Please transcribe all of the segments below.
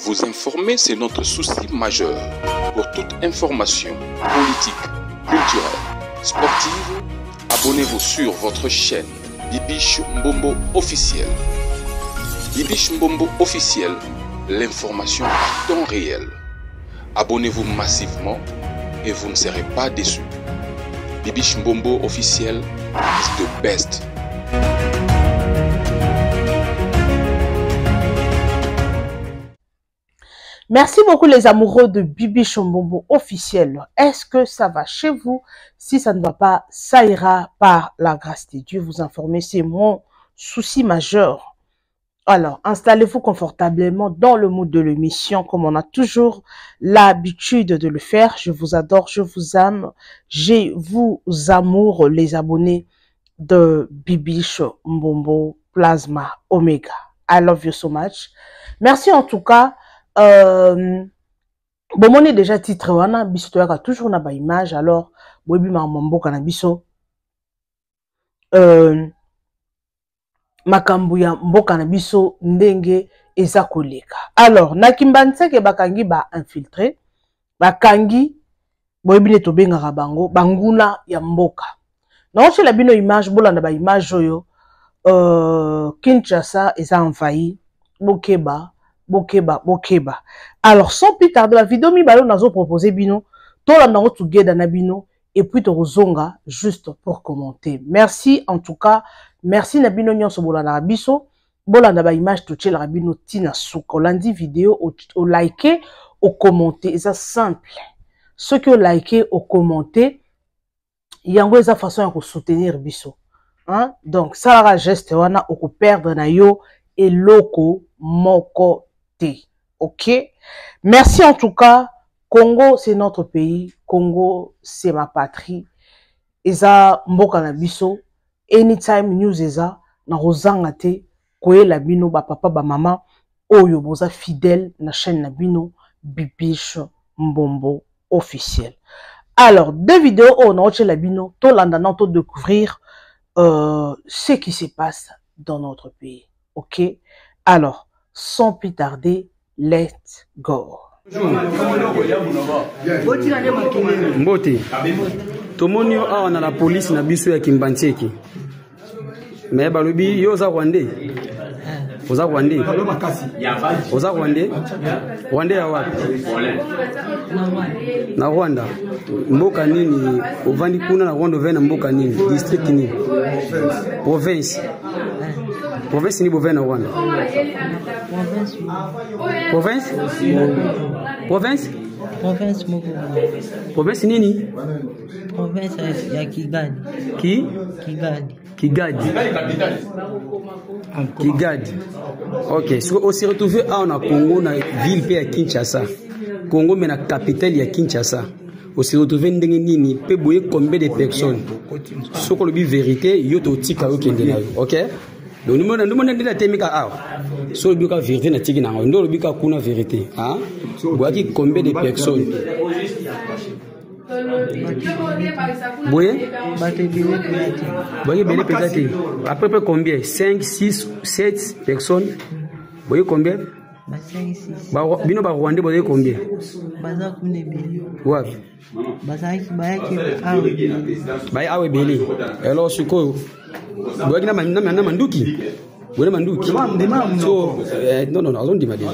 Vous informer, c'est notre souci majeur. Pour toute information politique, culturelle, sportive, abonnez-vous sur votre chaîne Bibiche Mbombo officiel. Bibiche Mbombo officiel, l'information à temps réel. Abonnez-vous massivement et vous ne serez pas déçus. Bibiche Mbombo officiel is the best. Merci beaucoup les amoureux de Bibiche Mbombo officiel. Est-ce que ça va chez vous? Si ça ne va pas, ça ira par la grâce de Dieu. Vous informer, c'est mon souci majeur. Alors, installez-vous confortablement dans le mood de l'émission, comme on a toujours l'habitude de le faire. Je vous adore, je vous aime, je vous amour, les abonnés de Bibiche Mbombo Plasma Omega. I love you so much. Merci en tout cas. Bon, on est déjà titre wana biso toyaka toujours na ba image alors boyebi mambo kana biso makambu ya mboka na biso ndenge eza koleka. Alors na kimbanseke bakangi ba infiltré bakangi boyebi ne tobengaka bango banguna ya mboka na ochela bino image bolanda ba image oyo Kinshasa eza envahi Bokeba. Alors, sans plus tarder, la vidéo mi balo nazo proposer bino, tola nango together na bino, et puis to zonga juste pour commenter. Merci en tout cas, merci na bino nyonso bolanda biso, bolanda ba image to tchela bino tina suko. Landi vidéo au liker, au commenter, c'est simple. Ceux qui ont liké, au commenter, yango eza façon ya soutenir biso. Hein? Donc, ça la geste wana oko perdre na yo et loko moko. Ok, merci en tout cas. Congo c'est notre pays, Congo c'est ma patrie. Eza mboka na biso. Anytime news eza na rozanga te koyela bino ba papa ba mama oyo boza fidèle na chaîne na bino Bibiche Mbombo officiel. Alors deux vidéos on a la bino to landa na to découvrir ce qui se passe dans notre pays. Ok, alors sans plus tarder, let's go. Mbote, tomoni yo awa na la police na biso ya Kimbancheki. Mais balobi yo za Rwandais. Oza Rwandais. Oza Rwandais. Rwandais ya wapi? Na Rwanda. Mboka nini? Ovandi kuna na Rwanda vena mboka nini? District nini? Province. Province ni bovena Rwanda. Province? Province? Province moko. Province nini? Province ya Kigali. Kigali. Kigali. Kigali. Ok. So, on s'est retrouvé à Congo, na ville à Kinshasa. Congo, mais la capitale ya Kinshasa. On s'est retrouvé nini pe boye combien de personnes. Ce qu'on dit vérité, yo to tika yo kendena. Ok? Donc nous demandons de la temika awa. So le bika vérité na tiki na ndo le bika kuna vérité, hein? Boaki combien de personnes? Boye? Boye belé peut-être. À peu près combien? 5, 6, 7 personnes. Boye combien? 5, 6. Bino ba Rwandais boye combien? Baza kune beli. Ouais. Baza ki awe. Baye awe beli. Alors sikoyo. Boye na manduki. Boye manduki. So non, azon di madé.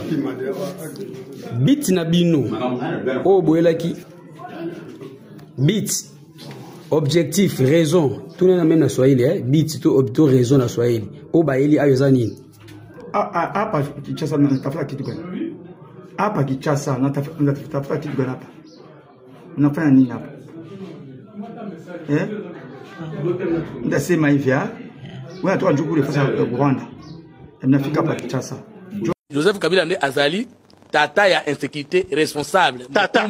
Bit na bino. Oh boye laki. Bit, objectif, raison, tout le monde na Swahili, eh? Bit, tout raison na Swahili. O baeli ayozani. Hapa Kinshasa natafuta kitu gani? Hapa Kinshasa natafuta kitu gani hapa? Unafanya nini hapa? Eh? Ndasema hivi, wewe atoka njukule fasa Rwanda. Mnafika hapa Kinshasa. Joseph Kabila ndiye azali tata ya insécurité responsable. Tata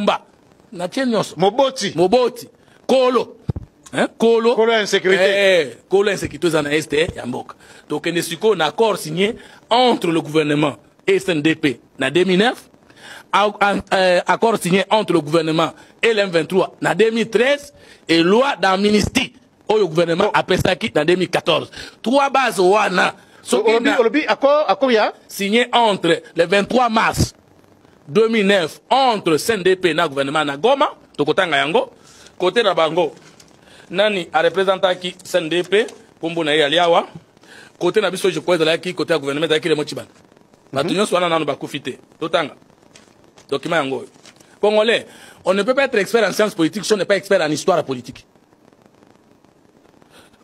na Chenios Moboti Kolo hein Kolo insécurité Kolo insécurité dans l'est ya mboka. Donc on est un accord signé entre le gouvernement et SNDP en 2009, accord signé entre le gouvernement et l'M23 en 2013 et loi d'amnistie au gouvernement a Pesaki en 2014. Trois bases wana accord signé entre le 23 mars 2009 entre CNDP na gouvernement na Goma tokotanga yango côté na bango nani a représentant qui CNDP kombo na yaliawa côté na biso je crois de la qui côté gouvernement da qui le mochibana batunyo swana nanu bakufite totanga document yango Congolais, on ne peut pas être expert en sciences politiques si on n'est pas expert en histoire politique.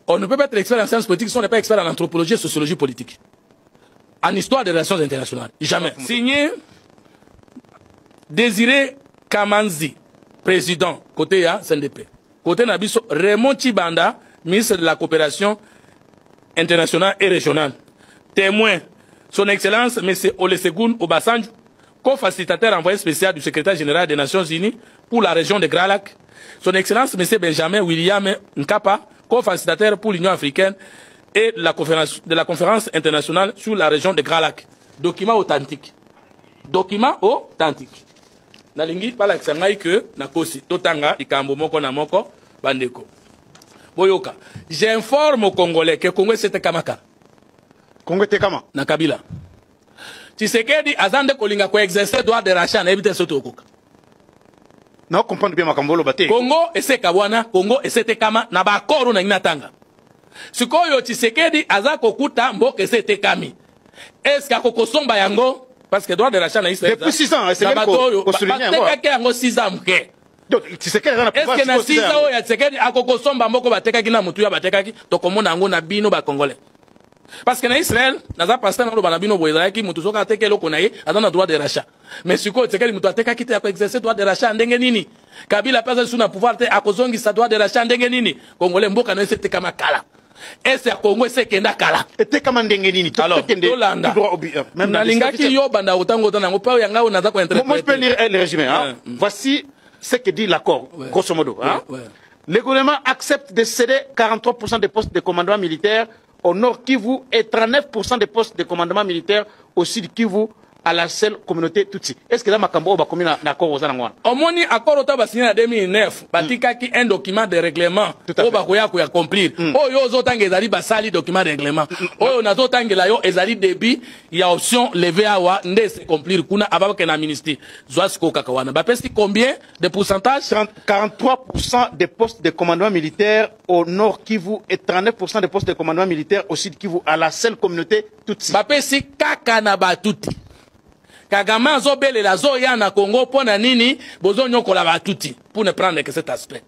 On ne peut pas être expert en sciences politiques si on n'est pas expert en anthropologie et sociologie politique. En histoire des relations internationales. Jamais. Signé Désiré Kamanzi, président, côté ya CNDP. Côté Nabiso, Raymond Chibanda, ministre de la coopération internationale et régionale. Témoin, son Excellence, M. Olusegun Obasanjo, co-facilitateur envoyé spécial du secrétaire général des Nations Unies pour la région de Grand Lac. Son Excellence, M. Benjamin William Nkapa, co-facilitateur pour l'Union africaine et de la conférence internationale sur la région de Grand Lac. Document authentique. Document authentique. Nalingi pala kisangai que nakosi totanga ikambo moko na moko bandeko. Boyoka. J'informe aux Congolais que Congo c'était kamaka. Congo était kama. Na Kabila. Tshisekedi azande kolinga ko exercer droit de rachat na ebite soto okoka. Na comprendre bien makambolo bate. Congo ese kabwana, Congo ese tekama na ba akoro na inatanga. Sikoyo Tshisekedi azako kuta mboka ese tekami. Est-ce qu'akoko somba yango parce que droit de rachat na Israël. Depuis 6 ans, c'est même ko souligner yango. Bateka yango 6 ans mke. Donc Tshisekedi na pouvoir. Est-ce que na 6 ans ya Tshisekedi akoko somba mboko bateka kina mutu ya bateka ki to komona yango na bino ba Congolais. Parce que en Israël, naza pasteur na banabino boyeza ki mutu soka teke loko na ye adana droit de rachat. Mais siko Tshisekedi mutu ateka kite ya exercer droit de rachat ndenge nini? Kabila pesa suna pouvoir te akozongi sa droit de rachat ndenge nini? Congolais mboka na ese kama kala. Ese Congo ese kenda kala. Ete kama ndenge nini? Alors, Tolanda. Même na lingaki yo banda utango tana ngopa yanga unaza ko interpréter. Moi je peux lire le résumé hein. Voici ce que dit l'accord grosso modo hein. Le gouvernement accepte de céder 43% des postes de commandement militaire au nord Kivu et 39% des postes de commandement militaire au sud Kivu à la seule communauté Tutsi. Est-ce que là Makambo va communiquer d'accord aux Anangwana? Au moni accord au signé en 2009, batika ki un document de règlement au bakoya ko accomplir. Oh yo zotange ezali basali document de règlement. Oh yo nazo tangela yo ezali débit, il y a option lever awa nde se accomplir kuna abaka na ministère. Zwasko kakawana. Ba pesi combien de pourcentage? 43% des postes de commandement militaire au nord Kivu et 39% des postes de commandement militaire au sud Kivu à la seule communauté Tutsi. Ba pesi kaka na batuti. Kagama zobele la zoya na Congo pona nini bozo nyokola batuti pour ne prendre que cet aspect.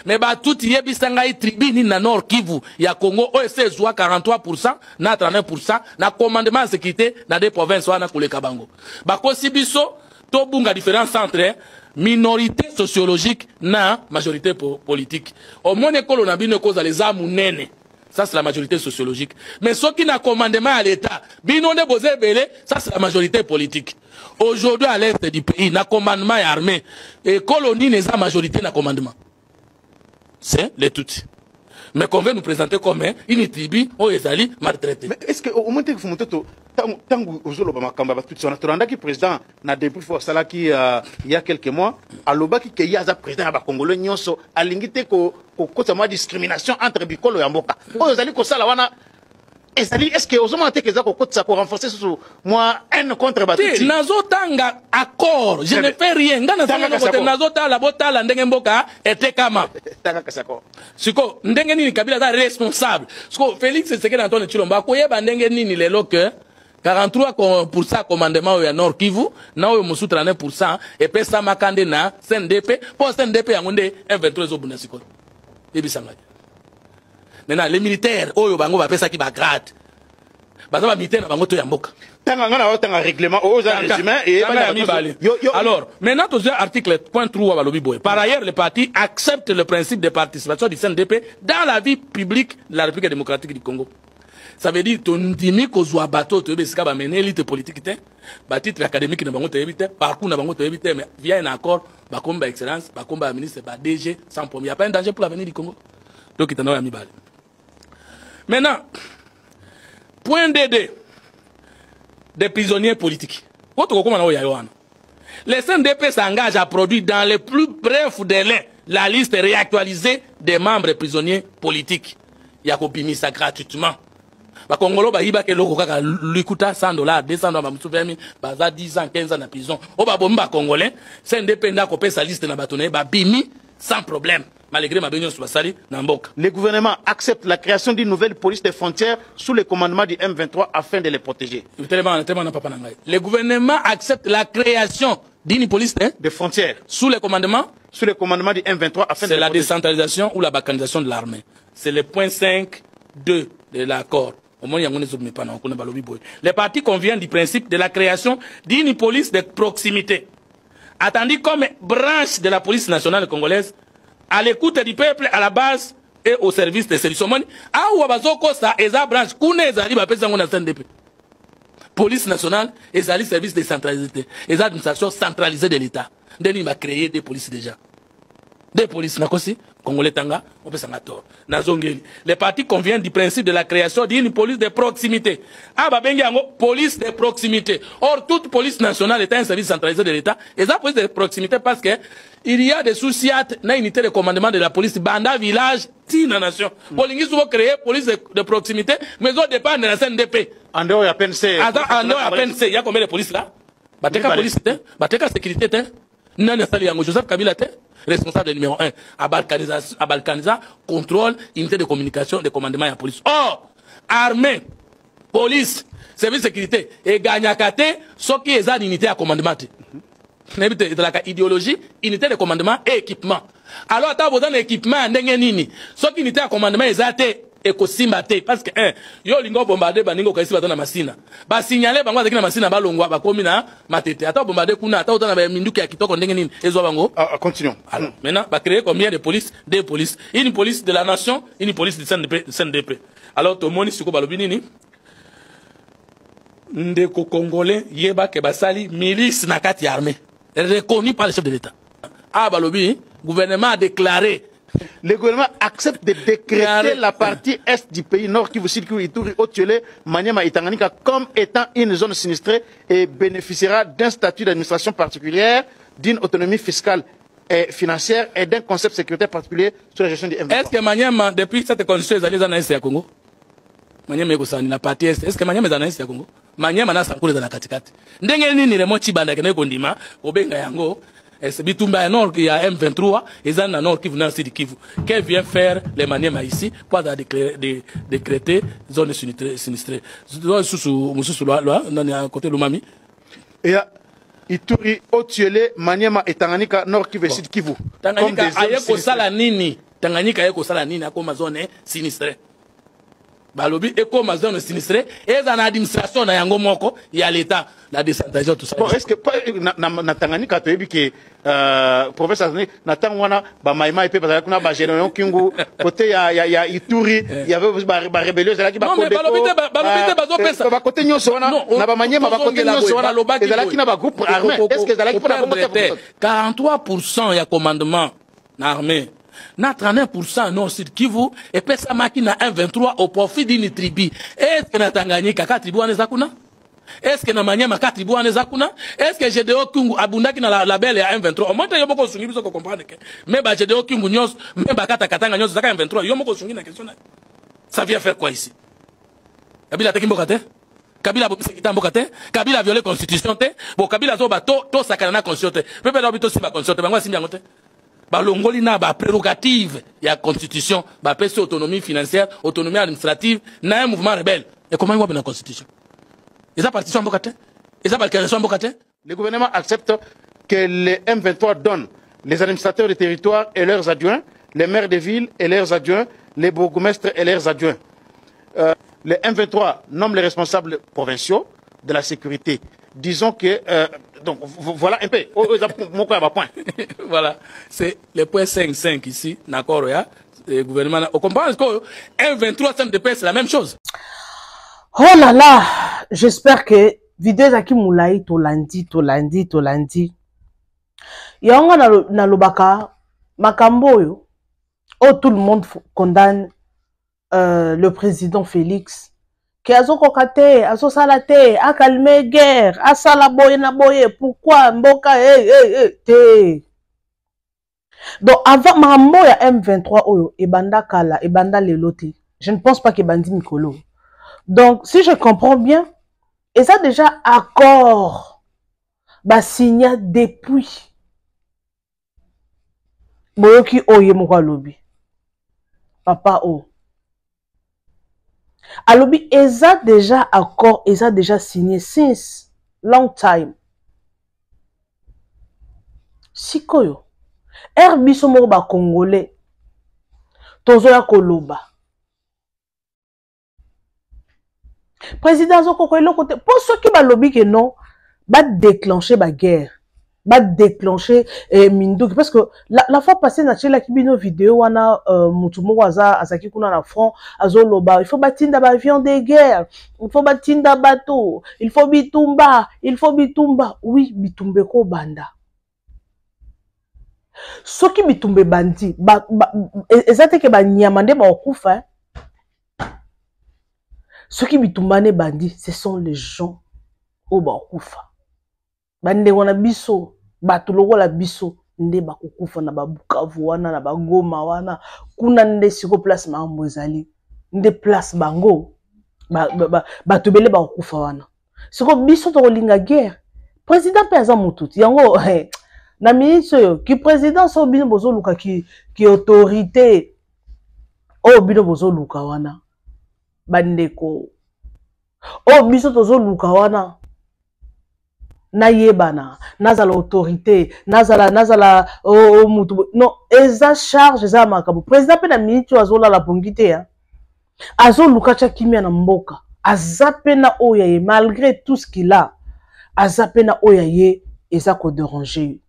Mais batuti yebisanga tribuni na Nord Kivu ya Congo OSC zoa 43% na 39% na commandement sécurité na des provinces wana koleka bango. Bakosi biso to bunga différence entre minorité sociologique na majorité politique. Au moins école na bino koza les amu nene. Ça, c'est la majorité sociologique. Mais ceux qui n'ont commandement à l'État, ça, c'est la majorité politique. Aujourd'hui, à l'est du pays, n'a commandement armé. Et colonie n'est pas majorité n'a commandement. C'est les Tutsis. Mais qu'on veut nous présenter comme une tribu, on est allé maltraité. Mais est-ce qu'au moment où vous montez, tant que vous avez un président, n'a depuis ça qui il y a quelques mois, à l'obaki qu'il y a un président à Congolais, nyonso, à l'ingité qu'au discrimination entre Bikolo et Amboka. Vous allez que ça là, est-ce que vous avez que ça pour renforcer sur moi un contre Batuti? Nazo tanga accord, je ne fais rien. Nazo tala botala ndenge mboka ete kama. Tanga kasako. Siko ndenge nini Kabila da responsable. Siko Félix Tshisekedi Antoine Tshilombo akoyeba ndenge nini lelo que 43% commandement ya Nord Kivu, na oyo musu 39% et pesa makande na CNDP, pour CNDP yangonde M23 obuna siko. Ebisanga. Maintenant les militaires oyo bango ba pesa ki ba grade. Baza ba militaire na bango to ya mboka. Tanga ngana tanga règlement aux résumé et alors maintenant tous article point 3 balobi boy. Par ailleurs les partis acceptent le principe de participation du CNDP dans la vie publique de la République démocratique du Congo. Ça veut dire ton dimi ko zwa bateau to be ska ba mener élite politique té ba titre académique na bango to éviter parcours na bango to éviter mais via un accord ba komba excellence ba komba ministre ba DG sans problème. Il y a pas un danger pour l'avenir du Congo. Donc il t'en a mis balle. Maintenant, point DD des prisonniers politiques. Les CNDP s'engagent à produire dans les plus brefs délais la liste réactualisée des membres prisonniers politiques. Il y a ça gratuitement. ba Congolo ba yiba ke loko kaka likuta $100, $200 ba mutu 20 baza 10 ans 15 ans na prison. O ba bomba Congolais, c'est indépendant ko pesa liste na batone ba bimi sans problème. Malgré ma bénion Soubassali, Namboka. Le gouvernement accepte la création d'une nouvelle police des frontières sous le commandement du M23 afin de les protéger. Le gouvernement accepte la création d'une police des frontières sous le commandement du M23 afin de c'est la décentralisation ou la balkanisation de l'armée. C'est le point 5.2 de l'accord. Les partis conviennent du principe de la création d'une police de proximité, attendu comme branche de la police nationale congolaise, à l'écoute du peuple, à la base et au service des services. Police nationale et les services décentralisés, les administrations centralisées de l'État. Denis va créer des polices déjà. Des polices, Congolais Tanga, on peut s'en attendre. Les partis conviennent du principe de la création d'une police de proximité. Ah, police de proximité. Or, toute police nationale est un service centralisé de l'État. Et ça, police de proximité parce que il y a des soucis à la unité de commandement de la police, banda, village, tina nation. Polingi souvent créer police de proximité, mais on dépend de la CNDP. En dehors, il y a PNC. En dehors, il y a PNC. Il y a combien de police là? Bateka police, Bateka sécurité, Nana Sali Yango, Joseph Kabila, responsable numéro 1 à Balkaniza, contrôle, unité de communication, de commandement de la police. Or, armée, police, service de sécurité, et gagnakate, ce qui est une unité à commandement. De la idéologie, unité de commandement et équipement. Alors, tu as besoin d'équipement, ce qui unité à commandement est ekosimbate parce que yo lingo bombarder baningo kaisi batana masina ba signaler bango azaki na masina balongwa bakomi na matete ata bombarder kuna ata utana ba minduki ya kitoko ndenge nini ezo bango continuons. Alors maintenant ba créer combien de police, deux polices, une police de la nation, une police du CNDP. Alors to moni siko balobi nini ndeko congolais yeba ke basali milice na kati armée reconnu par le chef de l'État. Ah balobi gouvernement a déclaré. Le gouvernement accepte de décréter la partie est du pays nord qui vous cite Ituri, Otiolé, Maniema et Tanganyika comme étant une zone sinistrée et bénéficiera d'un statut d'administration particulière, d'une autonomie fiscale et financière et d'un concept sécuritaire particulier sur la gestion du M23. Est-ce que Maniema, depuis cette constitution, est allé dans l'Est du Congo? Maniema est la partie est. Est-ce que Maniema est dans l'Est du Congo? Maniema n'a pas dans la katikati. Ndenge ni remo chibanda kene kondima, obenga yango. C'est Bitumba Nord qui a M23 et Zana Nord qui venait aussi de Kivu. Qu'elle vient faire les Maniema ici pour décréter zone sinistrée. Côté Lumami. Et Ituri, Otiolé, Maniema et Tanganyika Nord qui veut de Kivu. Tanganyika ayeko sala nini. Tanganyika ayeko sala nini comme zone sinistrée. Balobi eko ma zone sinistrée et dans l'administration na yango moko il y a l'état la décentralisation tout ça. Bon, est-ce que na Tanganyika to yebi ke professeur na tangwana ba maima pe parce que na ba génération kingu côté ya Ituri il y avait ba rébellion là qui ba côté balobité bazo pesa ba côté nyonso wana na ba Maniema ba côté nyonso wana et là qui na ba groupe armé est-ce que là qui pas 43% ya commandement na armée. Na 39% non sud Kivu et pesa maki na 1,23 au profit d'une tribu. Est-ce que na Tanganyika ka tribu aneza kuna? Est-ce que na Maniema ka tribu aneza kuna? Est-ce que GDO Kungu abundaki na la label ya 1,23? Au moins yo moko sungi biso ko comprendre que mais ba GDO Kungu nyos mais ba kata katanga nyos zaka 1,23 yo moko sungi na question. Ça vient faire quoi ici? Kabila tekimboka te? Kabila bo sekita mboka te? Kabila violé constitution te? Bon Kabila zo ba to sakana na constitution te. Pepe do bito si ba constitution te bangwa simbi yango te. Balongoli na ba prérogative ya constitution ba pese autonomie financière autonomie administrative na un mouvement rebelle et comment il va dans la constitution et ça partition mbokate et ça balkanisation mbokate. Le gouvernement accepte que les M23 donnent les administrateurs des territoires et leurs adjoints, les maires des villes et leurs adjoints, les bourgmestres et leurs adjoints. Les M23 nomment les responsables provinciaux de la sécurité. Disons que donc voilà un peu. Voilà, c'est le point 5.5 ici, d'accord, le gouvernement. On comprend que 1,23 CNDP c'est la même chose. Oh là là, j'espère que vidéo zaki moulai tolandi. Yanga na lobaka makambo yo. Oh tout le monde condamne le président Félix. Que azo kokate, azo salate, a calmer guerre, a salaboye na boye, pourquoi mboka te. Donc avant mambo ya M23 oyo ebanda kala, ebanda lelote. Je ne pense pas que bandi Mikolo. Donc, si je comprends bien, et ça déjà accord, bah signé depuis. Boyoki oye moko alobi. Papa o. Alobi, eza déjà accord, eza déjà signé since long time. Sikoyo. Biso moko ba Congolais. Tozo ya koloba. Président Zoko eloko te. Pour ceux qui ba lobby que non, ba déclencher ba guerre. Ba déclencher Mindoki. Parce que la fois passée, na chela kibino vidéo wana mutumo waza azaki kuna na front azo loba. Il faut batinda ba avion de guerre. Il faut batinda bateau. Il faut bitumba. Il faut bitumba. Oui, bitumbe ko banda. Soki bitumbe bandi ezate ke ba nyamande ba okufa. Soki bitumbane bandi, ce sont les gens au ba okufa. Bande wana biso, batuloko la biso nde ba okufa na ba Bukavu wana na ba Goma wana kuna nde siko place mambo ezali. Nde place bango batubele ba okufa wana. Siko biso to linga guerre. Président pe aza mututi. Yango na ministre yo ki président so bino bozo luka ki autorité o bino bozo luka wana bandeko o biso tozo luka wana na yebana nazala autorité nazala mutu non eza charge eza makabo président pe na ministre azola la bongité ya azo luka cha kimia na mboka azape na oya ye malgré tout ce qu'il a azape na oya ye eza ko déranger.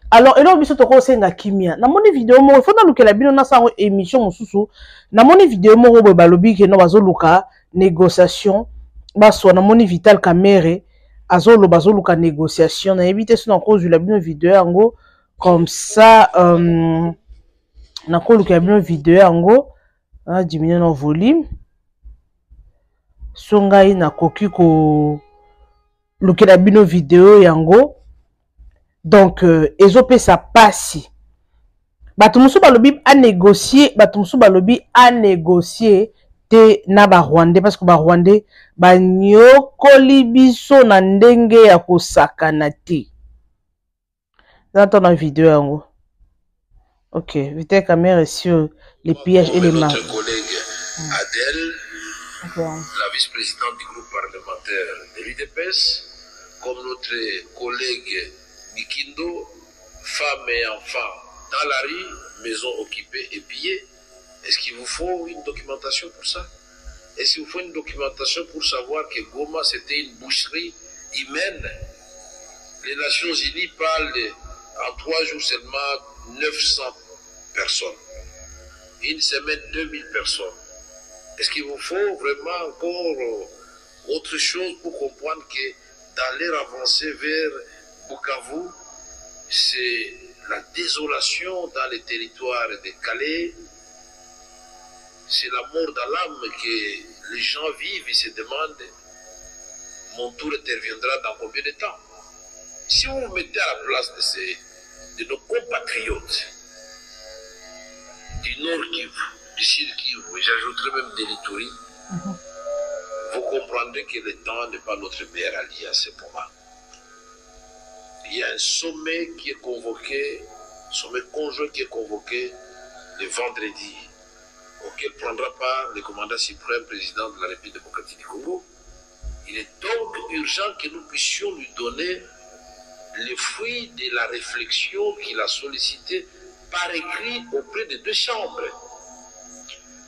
Alors, et biso toko senga kimia. Na moni vidéo mo, faut na lukela bino na sango émission mosusu. Na moni vidéo mo bo balobi ke no bazo luka négociation. Baso na moni Vital Kamerhe azo lo bazo luka négociation. Na éviter so na cause la bino vidéo yango comme ça na ko lukela bino vidéo yango a diminuer no volume. Songa ina koki ko lukela bino vidéo yango. Donc, ezope sa passi. Batumusu balobi a négocier, batumusu balobi a négocier te na ba Rwandais parce que ba Rwandais ba nyokoli biso na ndenge ya kosakana te. J'entends dans la vidéo yango. Ok, Vital Kamerhe sur les pièges et les mains. Notre collègue Adèle, la vice-présidente du groupe parlementaire de l'UDPS, comme notre collègue Mikindo, femmes et enfants dans la rue, maison occupée et pillée. Est-ce qu'il vous faut une documentation pour ça? Est-ce qu'il vous faut une documentation pour savoir que Goma c'était une boucherie humaine? Les Nations Unies parlent en 3 jours seulement 900 personnes. Une semaine, 2000 personnes. Est-ce qu'il vous faut vraiment encore autre chose pour comprendre que dans l'ère avancée vers Bukavu, c'est la désolation dans les territoires de Calais, c'est la mort dans l'âme que les gens vivent et se demandent mon tour interviendra dans combien de temps? Si vous vous mettez à la place de nos compatriotes du Nord Kivu, du Sud Kivu, et j'ajouterai même de l'Ituri, vous comprendrez que le temps n'est pas notre meilleur allié à ce moment. Il y a un sommet qui est convoqué, sommet conjoint qui est convoqué le vendredi, auquel prendra part le commandant suprême président de la République démocratique du Congo. Il est donc urgent que nous puissions lui donner les fruits de la réflexion qu'il a sollicité par écrit auprès des 2 chambres.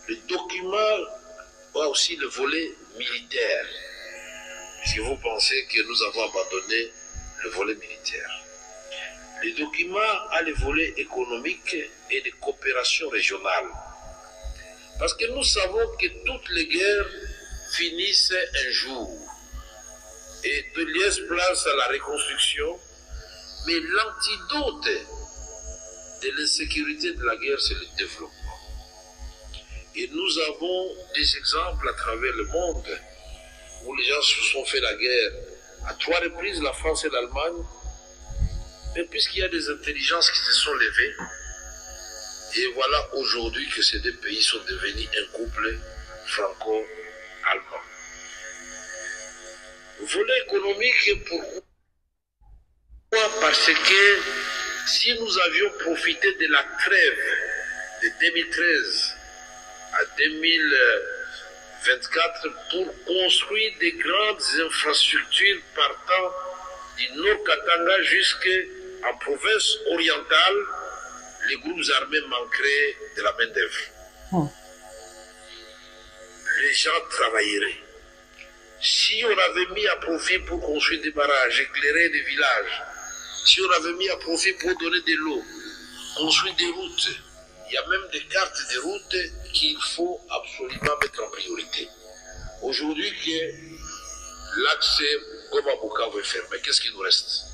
Le document a aussi le volet militaire. Si vous pensez que nous avons abandonné le volet militaire. Le document a le volet économique et de coopération régionale. Parce que nous savons que toutes les guerres finissent un jour et de laisse place à la reconstruction. Mais l'antidote de l'insécurité de la guerre, c'est le développement. Et nous avons des exemples à travers le monde où les gens se sont fait la guerre à 3 reprises, la France et l'Allemagne. Mais puisqu'il y a des intelligences qui se sont levées, et voilà aujourd'hui que ces 2 pays sont devenus un couple allemand. Volet économique, pourquoi? Parce que si nous avions profité de la trêve de 2013 à 2024 pour construire des grandes infrastructures partant du Nord Katanga jusqu'en province orientale, les groupes armés manqueraient de la main-d'œuvre. Les gens travailleraient. Si on avait mis à profit pour construire des barrages, éclairer des villages, si on avait mis à profit pour donner de l'eau, construire des routes, il y a même des cartes de route qu'il faut absolument mettre en priorité. Aujourd'hui que l'axe Goma-Bukavu est fermé, qu'est-ce qui nous reste?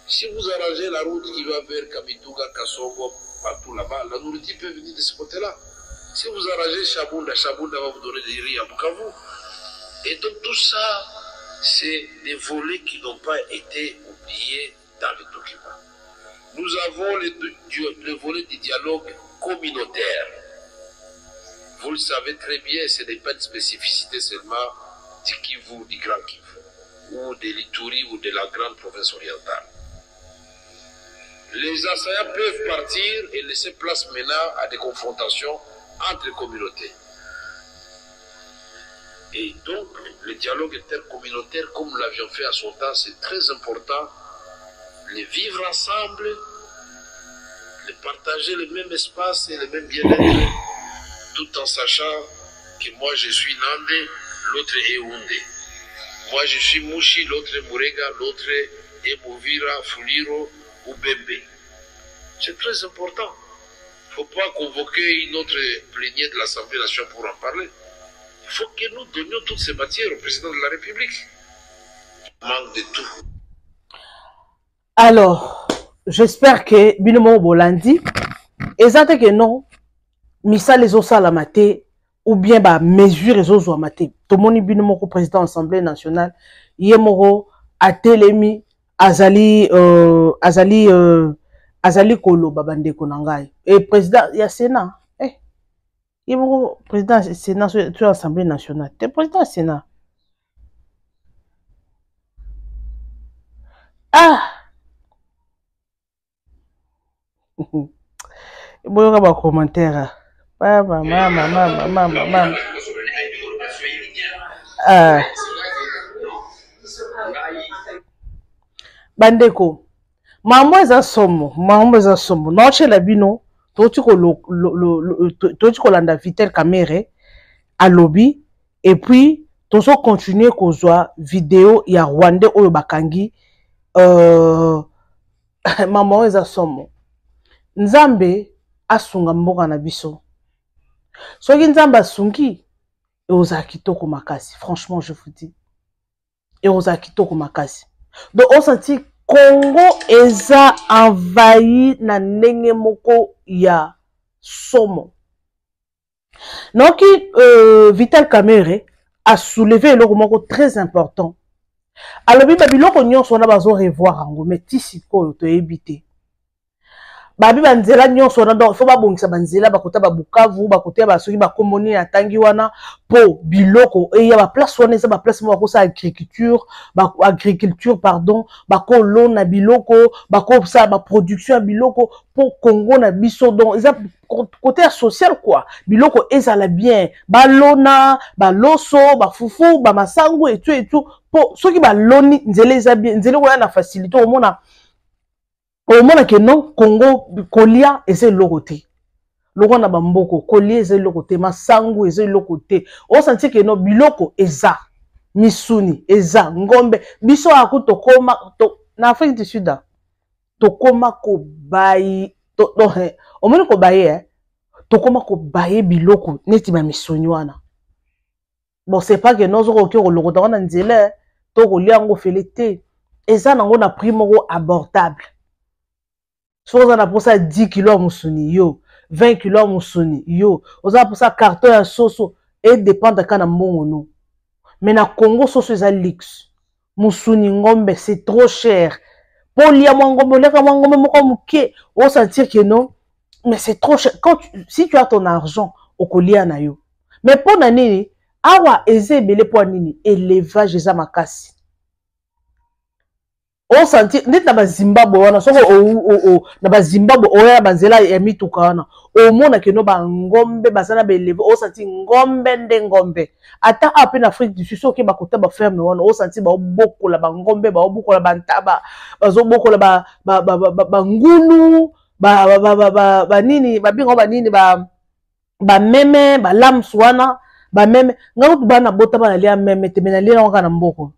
Si vous arrangez la route qui va vers Kamituga, Kasongo, partout là-bas, la nourriture peut venir de ce côté-là. Si vous arrangez Chabunda, Chabunda va vous donner des riz à Bukavu. Et donc tout ça, c'est des volets qui n'ont pas été oubliés dans les documents. Nous avons le volet du dialogue communautaire. Vous le savez très bien, ce n'est pas une spécificité seulement du Kivu, du Grand Kivu, ou de l'Ituri ou de la grande province orientale. Les assaillants peuvent partir et laisser place maintenant à des confrontations entre communautés. Et donc, le dialogue intercommunautaire, comme nous l'avions fait à son temps, c'est très important. Les vivre ensemble, les partager le même espace et le même bien-être, tout en sachant que moi je suis Nande, l'autre est Oundé. Moi je suis Mouchi, l'autre est Mourega, l'autre est Mouvira, Fuliro ou Bembe. C'est très important. Il ne faut pas convoquer une autre plénière de l'Assemblée nationale pour en parler. Il faut que nous donnions toutes ces matières au président de la République. Il manque de tout. Alors, j'espère que Binomo Bolandi, exacte que non, misa les osa la maté, ou bien ba mesure les osa la maté. Tomoni Binomo président de l'Assemblée nationale, Yemoro, Atelemi, Azali Kolo, Babande Konangai. Et président, il y a Sénat. Il y a président du Sénat sur l'Assemblée nationale. Tu es président du Sénat. Ah! Il y a un commentaire. Maman. Bandeko. Maman est à somme. Non, chez la bino. Toti ko landa Vitel Kamere à lobby et puis tozo continuer kozwa vidéo ya Rwanda oyo bakangi maman eza somo Nzambe asunga mboka na biso soki Nzambe asungi eoza kitoko makasi, franchement je vous dis eoza kitoko makasi. Donc on senti Congo eza envahi na ndenge moko ya somo. Donc Vital Kamere a soulevé le moko très important. Alors biloko nyonso na bazo revoir ango mais tisiko to ebité. Babi banzela nyonso na donc faut ba bongisa banzela bakota ba Bukavu bakota ba soki ba komoni na tangi wana po biloko et ya ba place wana eza ba place mo sa agriculture pardon bako lo na biloko bako sa ba production ya biloko po Congo na biso donc eza côté social quoi biloko ezala bien ba lona ba loso ba fufu ba masango et tout po soki ba loni nzela eza bien nzela wana na facilité au mona que non, Congo, Kolia, et c'est le côté. Loko na bamboko, Kolia, et c'est le côté. Masangu, et c'est le côté. On sentit que non, biloko, eza. Misuni, eza. Ngombe. Biso ako tokoma, na Afrique du Sud, tokoma ko bayi, on mène ko bayi, tokoma ko bayi biloko, neti ma misuni wana. Bon, c'est pas que non, zoko ko loko, wana nzele, toko liango felete. Eza nango na primo abordable. Si on a pour ça 10 kilos à Moussuni, yo, 20 kilos à Moussuni, yo, on a pour ça carton à soso, et dépend de quand on a. Mais na Congo, soso est à luxe. Moussuni ngombe, c'est trop cher. Pour lier mon ngombe, on sentir que non, mais c'est trop cher. Si tu as ton argent, au collier na yo. Mais pour l'année, awa eze ebele po nini élevage eza makasi on senti net na ba Zimbabwe wana soko na ba Zimbabwe oya banzela ya mituka wana omona ke no ba ngombe basana ba éleve on senti ngombe nde ngombe ata ape na Afrique du Sud soki ba kota ba ferme wana on senti ba bokola ba ngombe ba bokola ba ntaba bazo bokola ba ngulu ba nini ba bingo ba nini ba meme ba lams wana ba meme ngautu bana bota bana lia meme te mena lia ngana mboko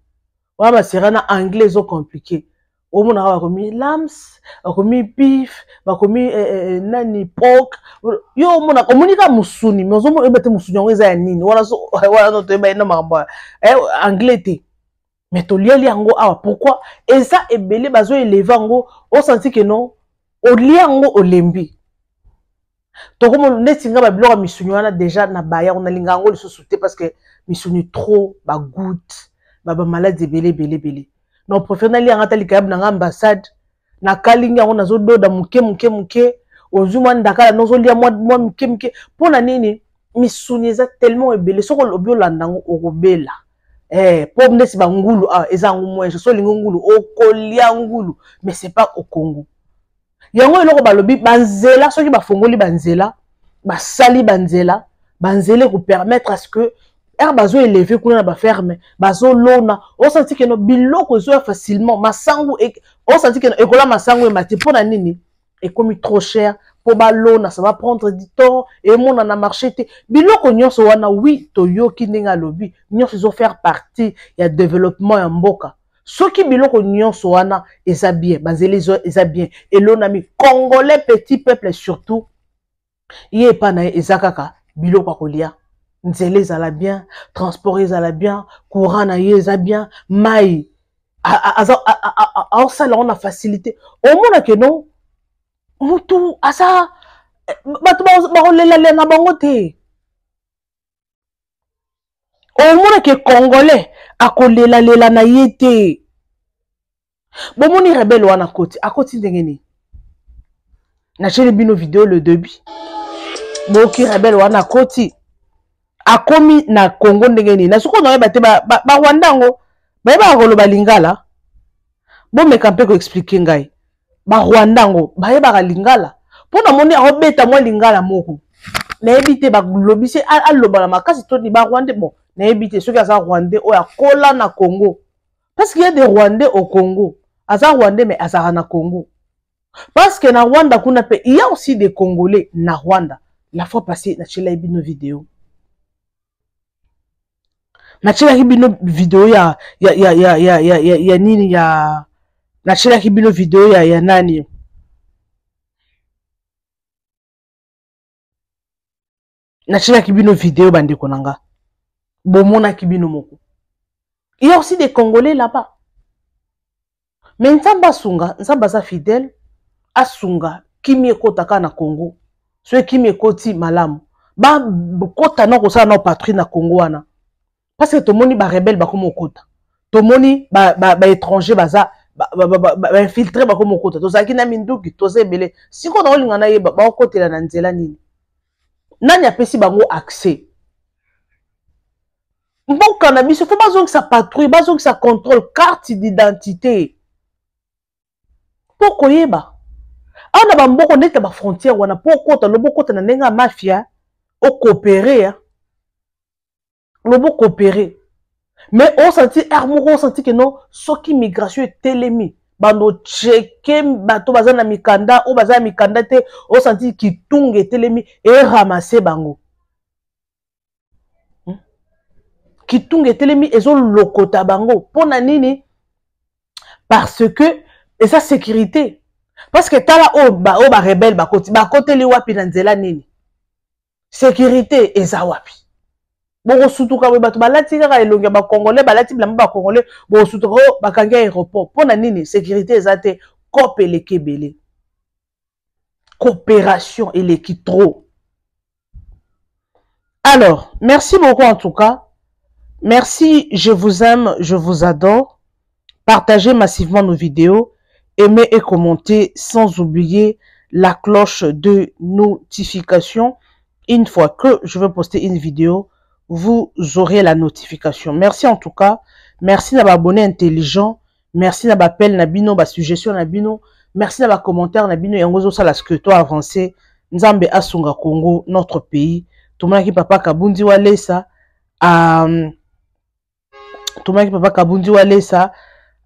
wa ba serana anglais zo compliqué au mona ba komi lams ba komi beef ba komi nani pork yo mona komunika musuni mezo mo ebete musuni ngo eza ya nini wala no to ba ina mamba anglais te mais to lia yango awa pourquoi eza ebele bazo élever ngo o senti que non o lia ngo olembi to comme netinga ba biloko misuni wana déjà na baya on a linga ngo le sous-souté parce que misuni trop ba goutte ba maladie belé non professionnel ya ngata likayab na ambassade na kalinga on azo doda muke ozuma ndakala nozo lia moi muke pona nini misuni eza tellement ebele soko lobi landango okobela po ndesi ba ngulu eza ngumwe so lingo ngulu okolia ngulu mais c'est pas au Congo yango eloko balobi banzela soki bafongoli banzela basali banzela ko permettre à ce que bazo élever kuna ba ferme bazo lona on senti que no biloko zo facilement masangu on senti que ekola masangu mati pona nini et comme trop cher pour ba lona ça va prendre du temps et mon na marché te biloko nyonso wana oui toyoki ndinga lobi nyonso zo faire partie ya développement ya mboka soki biloko nyonso wana eza bien banzeli eza bien et lona mi congolais petit peuple surtout yé pa na eza kaka biloko kolia nzele ezala bien transport ezala bien courant na eza bien mai ça on a facilité au moins que non mutu asa batu ba lela na bango te au moins que congolais akolela na yete bomoni rebelle wana akoti ndengeni na chele bino vidéo le début boki rebelle wana akoti akomi na Congo ndengeni na suko na bate ba Rwandango ba koloba lingala bo meka mpe ko expliquer ngai ba Rwandango ba lingala pona moni obeta mo lingala moko na ebite ba lobise aloba na makasi to ni ba Rwandais bon na ebite soki aza Rwandais o ya kola na Congo parce qu'il y a des Rwandais au Congo aza Rwandais mais aza na Congo parce que na Rwanda kuna pe il y a aussi des Congolais na Rwanda la fois passée na chela bino vidéo na chela bino vidéo ya nini ya na chela bino vidéo ya nani na chela bino vidéo bande konanga bomona kibino moko il y a aussi des Congolais là-bas mais nzamba sunga nzamba za fidèle asunga kimi ekotaka na Congo so kimi ekoti malamu ba kota na ko sa na patrie na Congo wana parce que to moni ba rebelle ba komo kota to moni ba étranger baza ba infiltré ba komo kota to zaki na minduki to zebele siko na olinga na yeba ba okotela na nzela nini nani apesi bango accès mboka na biso faut bazongi sa patrouille bazongi sa contrôle carte d'identité poko yeba ana ba mboko neta ba frontière wana poko ta lobo kota na nenga mafia o coopérer lobo coopérer mais on senti armoko on senti que non soki migration est télémi bando checker bato bazana mikanda o bazana mikanda te on senti ki tunge télémi et ramasser bango Kitunge telemi ezo lokota bango pona nini parce que et sa sécurité parce que tala ba rebelle ba côté li wapi na nzela nini sécurité eza wapi bongo sutuka we bato balati kaka elonga ba congolais balati bilamba ba congolais bo sutuka ba kanga aéroport pona nini sécurité eza te kopele kebele coopération et l'équipe trop. Alors merci beaucoup en tout cas. Merci, je vous aime, je vous adore. Partagez massivement nos vidéos, aimez et commentez sans oublier la cloche de notification. Une fois que je vais poster une vidéo, vous aurez la notification. Merci en tout cas. Merci d'avoir abonné intelligent. Merci d'avoir appel Nabino, ba suggestion Nabino. Merci d'avoir commentaire Nabino. Yangozo ça la scripto avancé. Nzambe Asunga Congo, notre pays. Tout le monde qui papa Kabundi Walesa. Tout le monde qui papa Kabundi Walesa.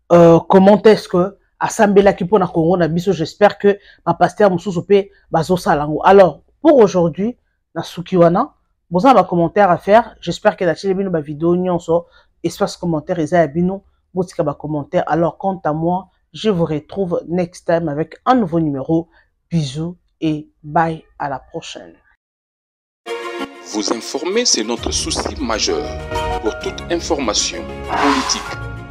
Comment est-ce que Asambela qui pour na Congo Nabiso, j'espère que ma pasteur Moussou pe bazo salango. Alors, pour aujourd'hui, na Sukiwana, vous avez un commentaire à faire. J'espère que la chaîne bino ba vidéo nyonso espace commentaire et bino botika ba commentaire. Alors, quant à moi, je vous retrouve next time avec un nouveau numéro. Bisous et bye, à la prochaine. Vous informer, c'est notre souci majeur. Pour toute information politique,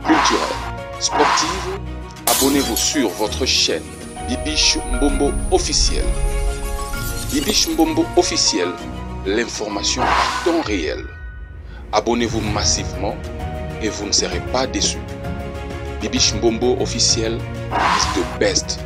culturelle, sportive, abonnez-vous sur votre chaîne Bibiche Mbombo officiel. Bibiche Mbombo officiel, l'information en temps réel. Abonnez-vous massivement et vous ne serez pas déçus. Bibiche Mbombo officiel is the best.